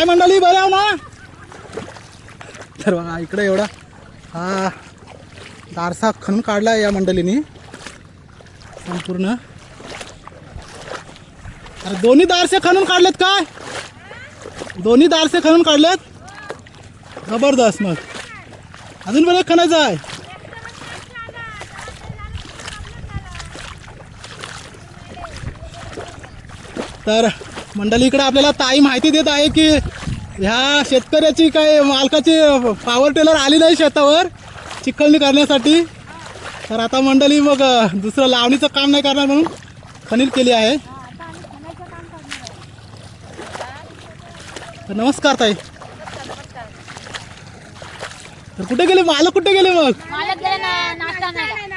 काय मंडळी बरे आहो ना? तर बघा इकडे एवढा हा दारसा खणून काढला या मंडळीनी संपूर्ण. अरे दोन्ही दारसे खणून काढलेत काय? दोन्ही दारसे खणून काढलेत, जबरदस्त. मग अजून बरं खणायचं आहे. तर मंडळी इकडे आपल्याला ताई माहिती देत आहे की ह्या शेतकऱ्याची काय मालकाची पॉवर टेलर आली नाही शेतावर चिखलणी करण्यासाठी. तर आता मंडळी मग दुसरं लावणीचं काम नाही करणार म्हणून खणील केली आहे. तर नमस्कार ताई. तर कुठे गेले मालक, कुठे गेले मग? मालक गेले ना, नाश्ता नाही.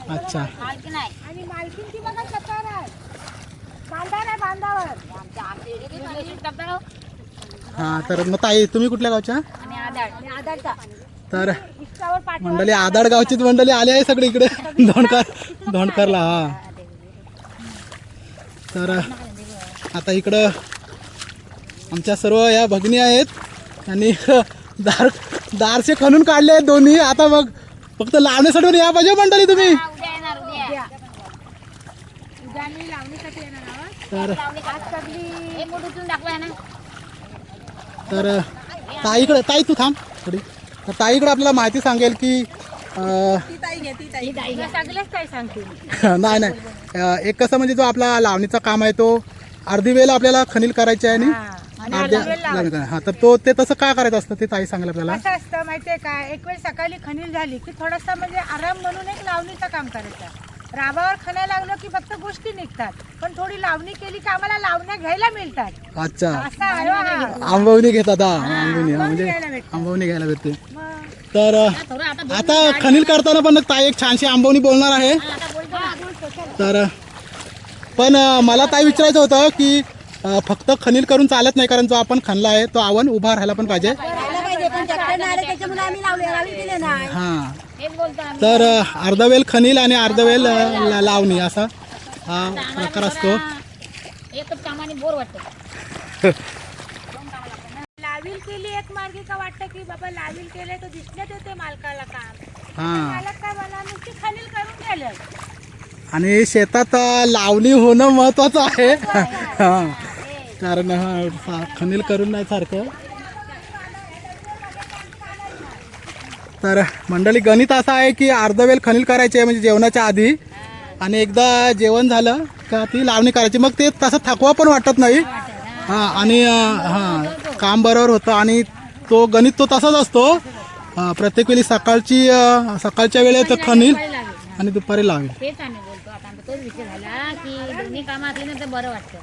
अच्छा. मालकी नाही. आणि मालकीन ती बघा कतार आहे. बांधावर आहे, बांधावर. हा तर मग ताई तुम्ही कुठल्या गावच्या? आणि आधारचा. तर इष्टावर पाठवा. मंडळी आदाड गावचीच मंडळी आली आहे सगळी इकडे धोंडकरला. हा तर आता इकडं आमच्या सर्व या भगिनी आहेत आणि दारसे खणून काढले आहेत दोन्ही. आता मग फक्त लावण्यासाठी या पाहिजे मंडळी तुम्ही. उद्या येणार, उद्या. उद्या मी लावणीसाठी येणार आहोत. तर आज सगळी एक उठून टाकलाय ना. तर ताईकडे, ताई तू थांब थोडी. तर ताईकडे आपल्याला माहिती सांगेल की सगळेच काय सांगतील. नाही नाही एक कसं म्हणजे जो आपला लावणीचा काम आहे तो अर्धी वेळ आपल्याला खणील करायची आहे आणि अर्ध्या हा तर तो ते तसं काय करायचं असतं ते ताई सांगेल आपल्याला. कसं असतं माहितीये का, एक वेळ सकाळी खणील झाली की थोडासा म्हणजे आराम म्हणून एक लावणीचं काम करायचं. राबावर खणायला लागलो की फक्त गोष्टी निघतात, पण थोडी लावणी केली की आम्हाला लावण्या घ्यायला मिळतात. अच्छा, असं आहे हा. आंबवणी घेतात. हा आंबवणी, म्हणजे आंबवणी घ्यायला भेटते. तर आता खणील करताना पण ताई एक छानशी आंबवणी बोलणार आहे. तर पण मला ताई विचारायचं होतं की फक्त खणील करून चालत नाही, कारण जो आपण खणला आहे तो आवन उभा राहायला पण पाहिजे. हा तर अर्धवेल खणील आणि अर्धवेल लावणी असा हा प्रकार असतो. एकच कामाने बोर वाटतं. लावील केली एक मार्गी का वाटतं की बाबा लावील केले तर दिसण्यात येते मालकाला काम. हा मालक काय मला नुसती खणील करून गेलं. आणि शेतात लावणी होणं महत्वाचं आहे. हा कारण हा खणील करून नाही सारखं. तर मंडळी गणित असं आहे की अर्धवेल खणील करायचे म्हणजे जेवणाच्या आधी, आणि एकदा जेवण झालं का ती लावणी करायची. मग ते तसं थकवा पण वाटत नाही. हा आणि हा काम बरोबर होतं आणि तो गणित तो तसाच असतो. प्रत्येक वेळी सकाळच्या वेळेत खणील आणि दुपारी लावेल. तेच आम्ही बोलतो. आता आमचा तोच विषय झाला की दोन्ही कामं असली ना तर बरं वाटतं.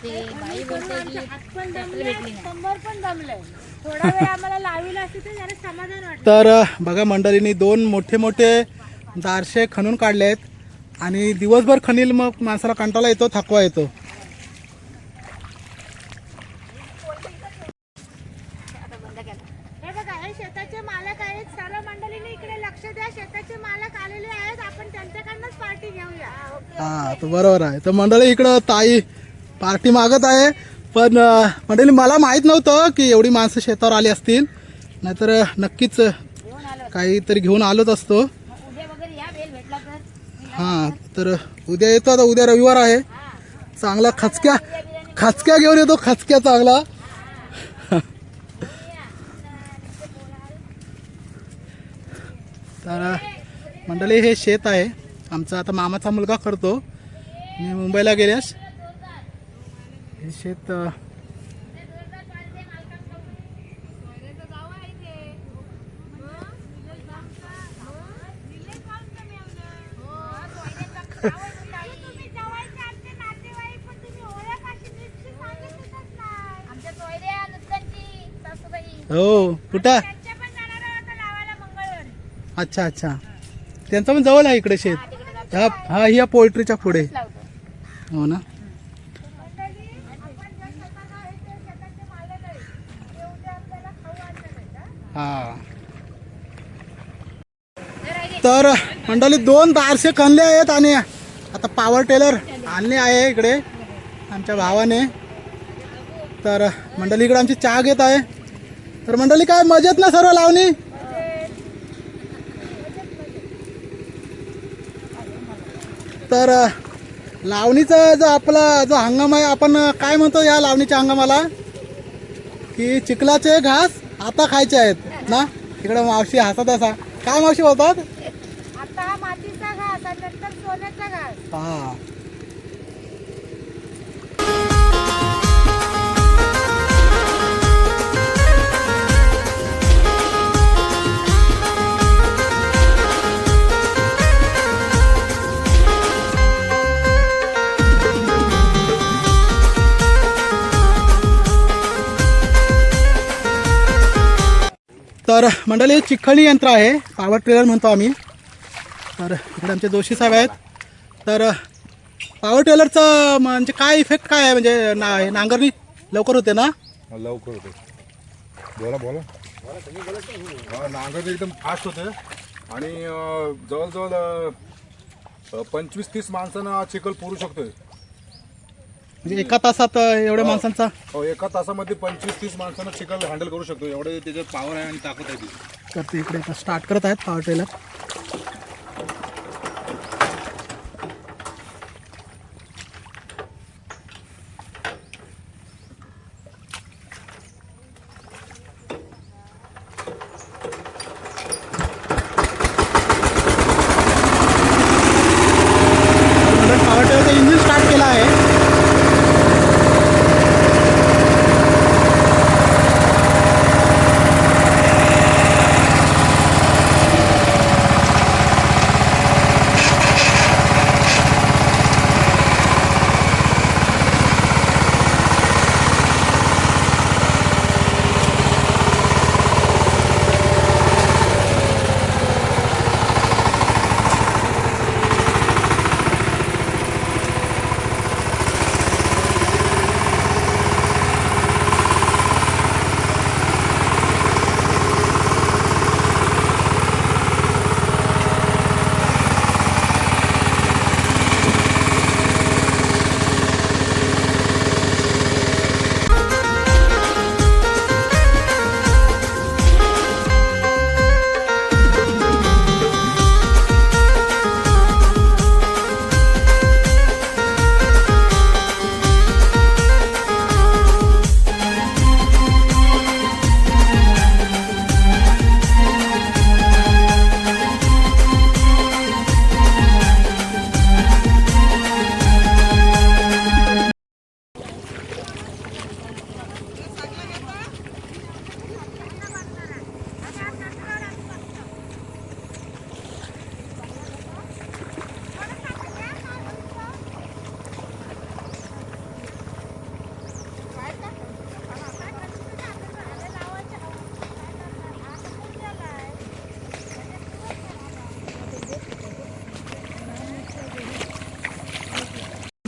ते बाई बोलते की पण दमले, कंबर पण दमलंय. थोडा वेळ आम्हाला लावीला असते तर जरा समाधान वाटतं. तर बघा मंडळींनी दोन मोठे मोठे दारशे खणून काढले आहेत आणि दिवसभर खणील मग माणसाला कंटाळा येतो, थकवा येतो. हे बघा, हे शेताचे मालक आहेत. सर्व मंडळींनी इकडे लक्ष द्या. शेताचे मालक आलेले आहेत, आपण त्यांच्याकडनंच पार्टी घेऊया. हा तर बरोबर आहे. तर मंडळी इकडं ताई पार्टी मागत आहे, पण मंडळी मला माहीत नव्हतं की एवढी माणसं शेतावर आली असतील, नाहीतर नक्कीच काहीतरी घेऊन आलोच असतो. उद्या वगैरे या वेळ भेटला तर. हां तर उद्या येतो. आता उद्या रविवार आहे. चांगला खचक्या घेऊन येतो, खचक्या चांगला. तर मंडळी हे शेत आहे आमचं. आता मामाचा मुलगा करतो, मी मुंबईला गेल्यास हे शेत हो कुठं. अच्छा अच्छा, त्यांचं पण जवळ आहे इकडे शेत. हा ह्या पोल्ट्रीच्या पुढे. हो ना. हा तर मंडळी दोन दारसे खणले आहेत आणि आता पॉवर टेलर आणले आहे इकडे आमच्या भावाने. तर मंडळी इकडे आमची चहा घेत आहे. तर मंडळी काय मजेत ना सर्व लावणी. तर लावणीचा जो आपला जो हंगाम आहे, आपण काय म्हणतो या लावणीच्या हंगामाला, की चिखलाचे घास आता खायचे आहेत ना. इकडे मावशी हसत असा, काय मावशी बोलतात? आता हा मातीचा घास आणि नंतर सोन्याचा घास. हा. तर मंडळी चिखली यंत्र आहे, पॉवर टिलर म्हणतो आम्ही. तर इकडे आमचे जोशी साहेब आहेत. तर पॉवर टिलरचा म्हणजे काय इफेक्ट काय आहे, म्हणजे नांगरणी लवकर होते ना. लवकर होते. बोला बोला. नांगरणी एकदम फास्ट होते आणि जवळजवळ 25-30 माणसांना चिखल पुरू शकतोय. म्हणजे एका तासात एवढ्या माणसांचा. हो, एका तासामध्ये 25-30 माणसांना चिखल हँडल करू शकतो. एवढे त्याच्यात पॉवर आहे आणि ताकद आहे ती. तर ते इकडे आता स्टार्ट करत आहेत पॉवर टिलर. पॉवर टिलरचं इंजिन स्टार्ट केलं आहे.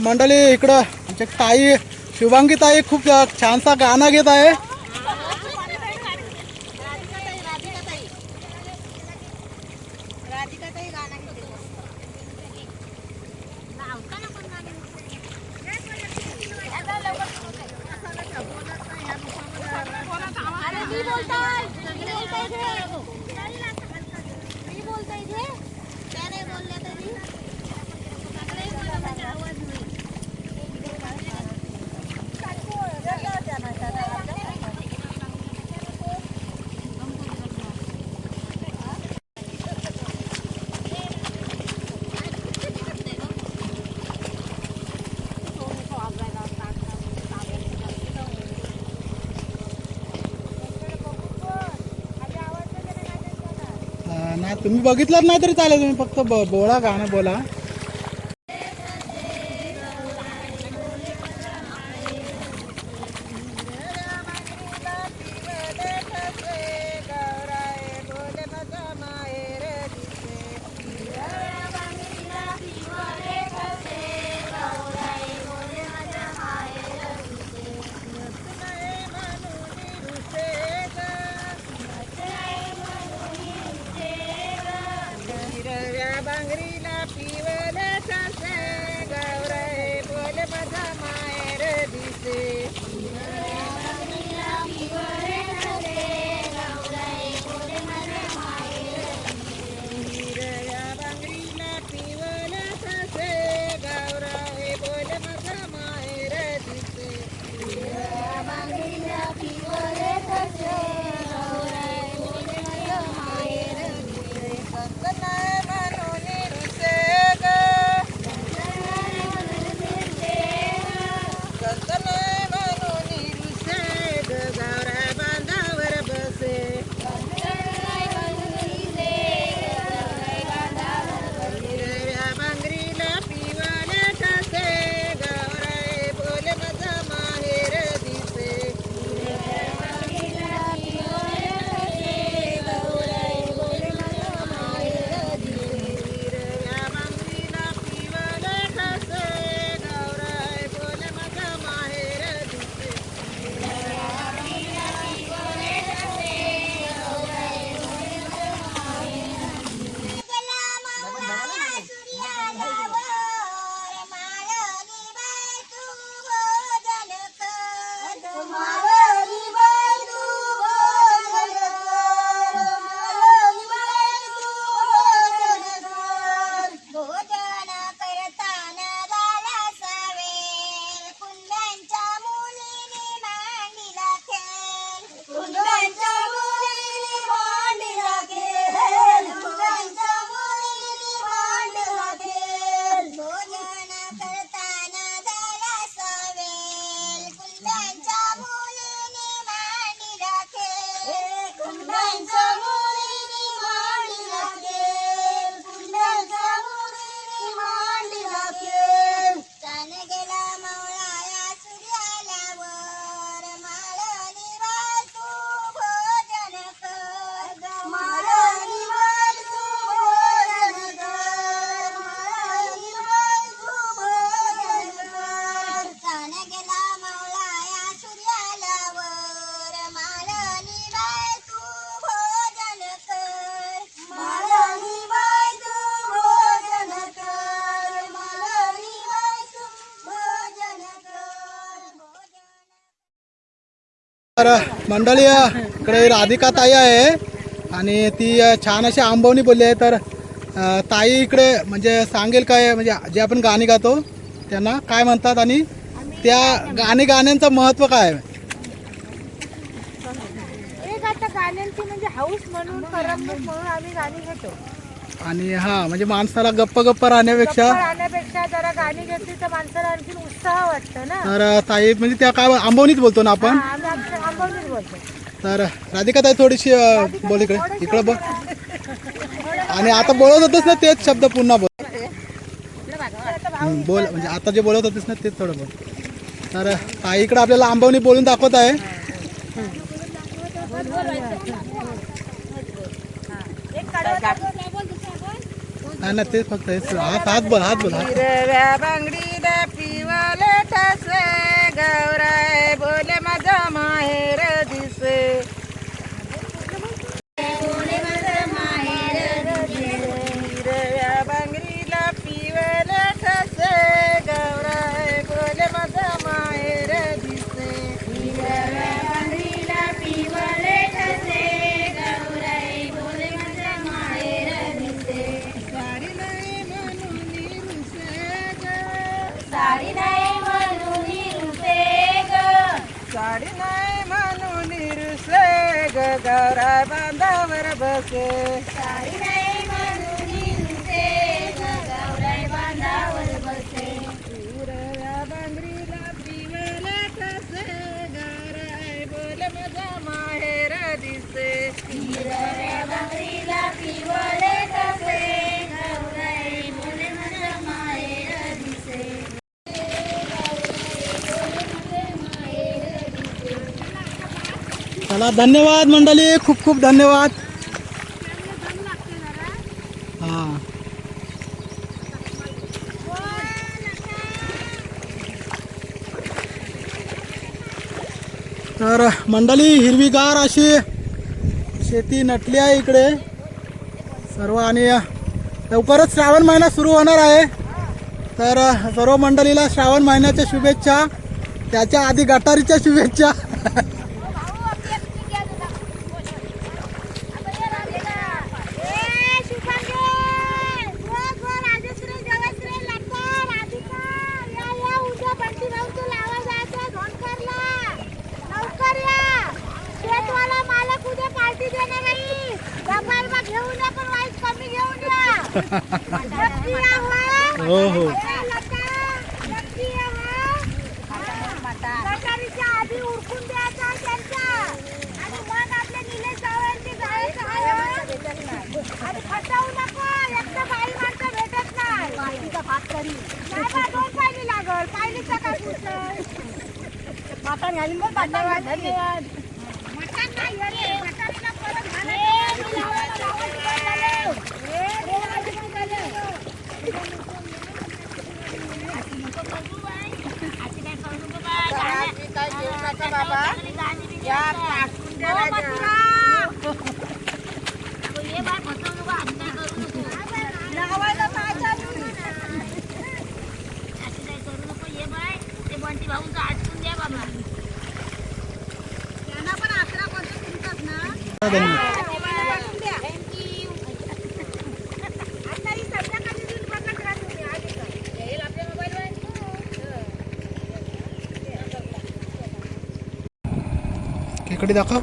मंडळी इकडं आमच्या ताई शुभांगी ताई खूप छानसा गाणं घेत आहे. नाही तुम्ही बघितलं नाही तरी चालेल, तुम्ही फक्त बोला, गाणं बोला. बांगरीला पिवळे तर मंडळी इकडे राधिका ताई आहे आणि ती छान अशी आंबवणी बोलली आहे. तर ताई इकडे म्हणजे सांगेल काय म्हणजे जे आपण गाणी गातो त्यांना काय म्हणतात आणि त्या गाण्यांचं महत्त्व काय आहे. एक आता गाण्यांची म्हणजे हाऊस म्हणून करमणूक म्हणून आम्ही गाणी घेतो. आणि हा म्हणजे माणसाला गप्प गप्प राहण्यापेक्षा राहण्यापेक्षा जरा गाणी घेतली तर माणसाला आणखी उत्साह वाटतं ना. तर ताई म्हणजे त्या काय आंबवणीच बोलतो ना आपण. आम्ही आंबवणीच बोलतो. तर राधिका ताई थोडीशी बोल इकडे बोल. आणि आता बोलत होतेस ना तेच शब्द पुन्हा बोल. बोल म्हणजे आता जे बोलत होतेस ना तेच थोडं बोल. तर ताई इकडे आपल्याला आंबवणी बोलून दाखवत आहे. नाही ना तेच फक्त हात बोल हात बोल. हिरव्या बांगडीला पिवले ठसे गौराय बोले माझा माहेर दिसे. हिरव्या बांगडीला पिवले ठसे गौराय बोले माझा माहेर दिसे. हिरव्या बांगडीला पिवले ठसे गौराय बोले माझा माहेर दिसे. साडी नाही म्हणून रुसे ग. साडी नाही म्हणून रुसे ग. साडी नाही म्हणून रुसे ग गौराय बांधावर बसे. साडी नाही म्हणून रुसे ग गौराय बांधावर बसे. हिरव्या बांगडीला पिवले ठसे गौराय बोले माझा माहेर दिसे. हिरव्या बांगडीला पिवले ठसे गौराय बोले माझा माहेर दिसे. चला धन्यवाद मंडळी खूप खूप धन्यवाद. हा तर मंडळी हिरवीगार अशी शेती नटली आहे इकडे सर्व. आणि लवकरच श्रावण महिना सुरू होणार आहे. तर सर्व मंडळीला श्रावण महिन्याच्या शुभेच्छा. त्याच्या आधी गटारीच्या शुभेच्छा. हो हो आधी उरकून द्यायचा त्यांचा आणि मग आपल्या निलेश जावयांची जायचं आणि फसवू नको. एकटं बाई माणसं भेटत नाही. बाईचा भात करी नाही बा, 2 पायली लागल. पायलीचा काय पुढचं मटण घालीन बघ. धन्यवाद धन्यवाद. मटण नाही घरी मटणीला परत बाबा या टाकून दे लावायला माझ्या भाऊंचा आटकून द्या बाबा. त्यांना पण 11 वर्ष तुमचाच ना. धन्यवाद. आता ही संध्याकाळी दूध बघत राहा तुम्ही. आधी का येईल आपल्या मोबाईलवर. खेकडी दाखव.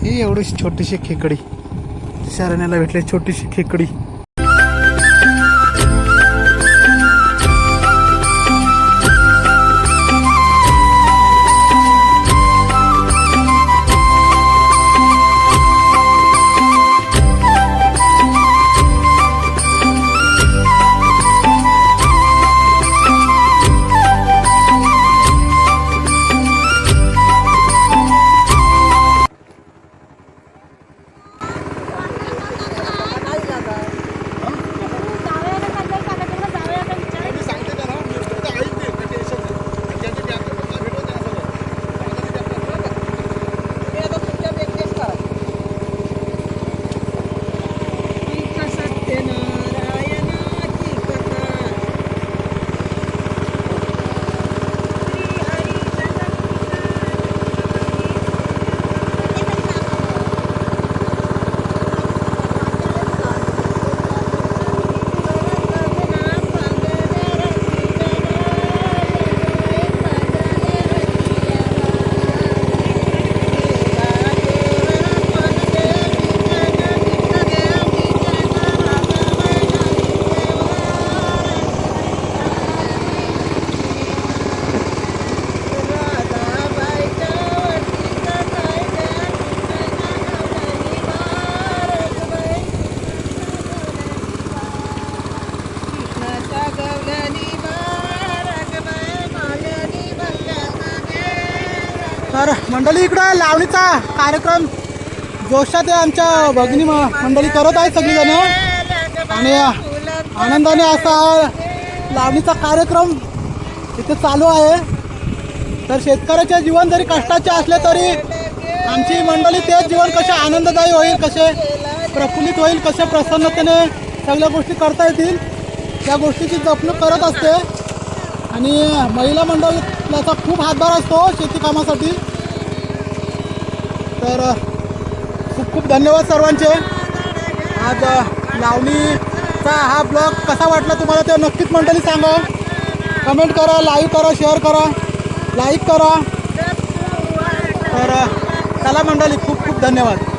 ही एवढीशी छोटीशी खेकडी शरण्याला भेटली छोटीशी खेकडी. तर मंडळी इकडं लावणीचा कार्यक्रम जोशात आहे, आमच्या भगिनी मंडळी करत आहे सगळीजण आणि आनंदाने असा लावणीचा कार्यक्रम इथे चालू आहे. तर शेतकऱ्याचे जीवन जरी कष्टाचे असले तरी आमची मंडळी तेच जीवन कसे आनंददायी होईल, कसे प्रफुल्लित होईल, कसे प्रसन्नतेने सगळ्या गोष्टी करता येतील त्या गोष्टीची जपणूक करत असते. आणि महिला मंडळाचा खूप हातभार असतो शेती कामासाठी. तर खूप खूप धन्यवाद सर्वांचे. आज लावणीचा हा ब्लॉग कसा वाटला तुम्हाला ते नक्कीच मंडळी सांगा. कमेंट करा, लाईक करा, शेअर करा, लाईक करा. तर चला मंडळी, खूप खूप धन्यवाद.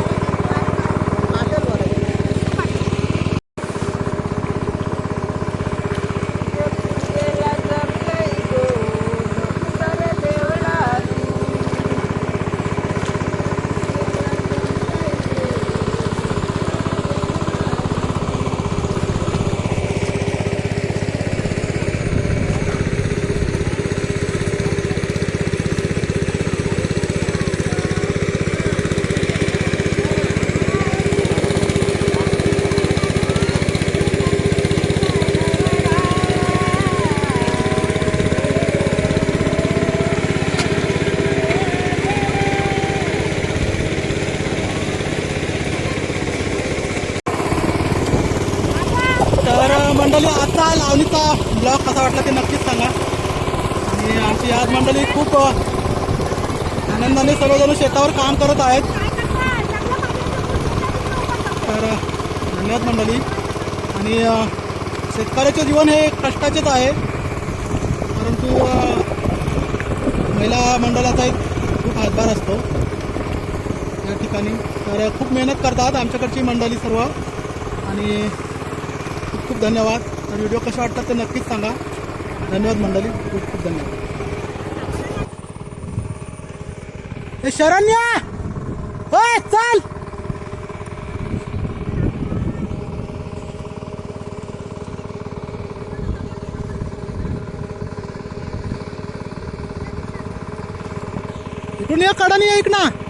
मंडळी आजचा लावणीचा ब्लॉग कसा वाटला ते नक्कीच सांगा. आणि आमची आज मंडळी खूप आनंदाने सर्वजण शेतावर काम करत आहेत. तर धन्यवाद मंडळी. आणि शेतकऱ्याचे जीवन हे कष्टाचेच आहे, परंतु महिला मंडळाचा एक खूप हातभार असतो या ठिकाणी. तर खूप मेहनत करतात आमच्याकडची मंडळी सर्व. आणि खूप खूप धन्यवाद. तर व्हिडिओ कसे वाटतात ते नक्कीच सांगा. धन्यवाद मंडळी, खूप खूप धन्यवाद. हे शरण्या, होय चल. इकडून या, कडाने या, इकडं.